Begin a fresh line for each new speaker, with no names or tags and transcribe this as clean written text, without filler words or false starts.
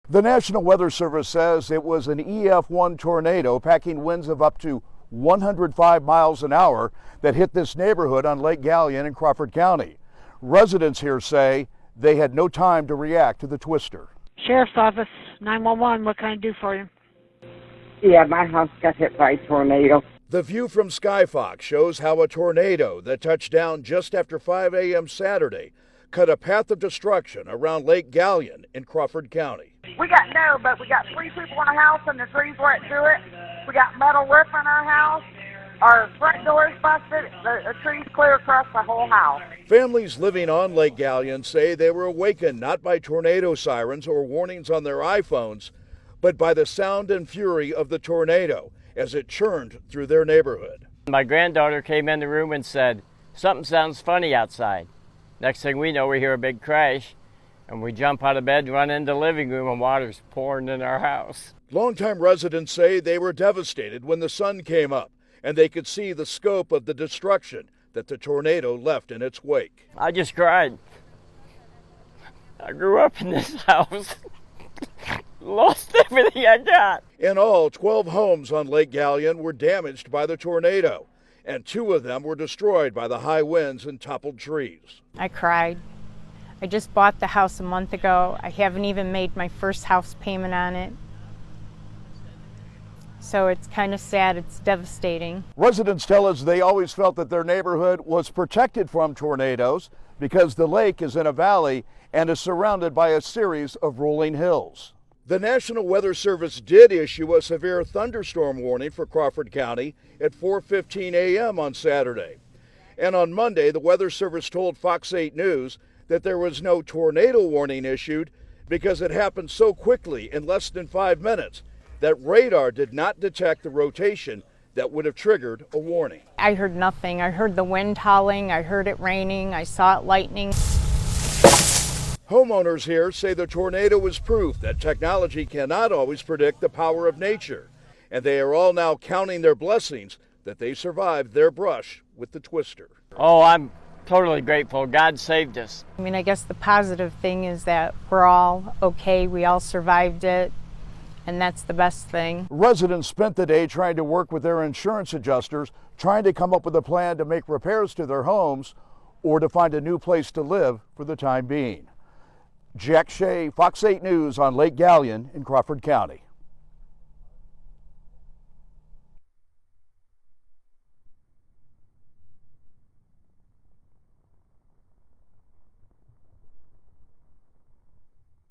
The National Weather Service says it was an EF1 tornado packing winds of up to 105 miles an hour that hit this neighborhood on Lake Galion in Crawford County. Residents here say they had no time to react to the twister.
Sheriff's Office, 911, what can I do for you?
Yeah, my house got hit by a tornado.
The view from SkyFox shows how a tornado that touched down just after 5 a.m. Saturday cut a path of destruction around Lake Galion in Crawford County.
We got 3 people in the house and the trees went through it. We got metal roof in our house. Our front door is busted. The trees clear across the whole house.
Families living on Lake Galion say they were awakened not by tornado sirens or warnings on their iPhones, but by the sound and fury of the tornado as it churned through their neighborhood.
My granddaughter came in the room and said, "Something sounds funny outside." Next thing we know, we hear a big crash, and we jump out of bed, run into the living room, and water's pouring in our house.
Longtime residents say they were devastated when the sun came up and they could see the scope of the destruction that the tornado left in its wake.
I just cried. I grew up in this house. Lost everything I got.
In all, 12 homes on Lake Galion were damaged by the tornado, and 2 of them were destroyed by the high winds and toppled trees.
I cried. I just bought the house a month ago. I haven't even made my first house payment on it. So it's kind of sad, it's devastating.
Residents tell us they always felt that their neighborhood was protected from tornadoes because the lake is in a valley and is surrounded by a series of rolling hills. The National Weather Service did issue a severe thunderstorm warning for Crawford County at 4:15 a.m. on Saturday. And on Monday, the Weather Service told Fox 8 News that there was no tornado warning issued because it happened so quickly in less than 5 minutes that radar did not detect the rotation that would have triggered a warning.
I heard nothing. I heard the wind howling, I heard it raining, I saw it lightning.
Homeowners here say the tornado was proof that technology cannot always predict the power of nature, and they are all now counting their blessings that they survived their brush with the twister.
Oh, I'm totally grateful. God saved us.
I mean, I guess the positive thing is that we're all okay, we all survived it, and that's the best thing.
Residents spent the day trying to work with their insurance adjusters, trying to come up with a plan to make repairs to their homes or to find a new place to live for the time being. Jack Shea, Fox 8 News on Lake Galion in Crawford County.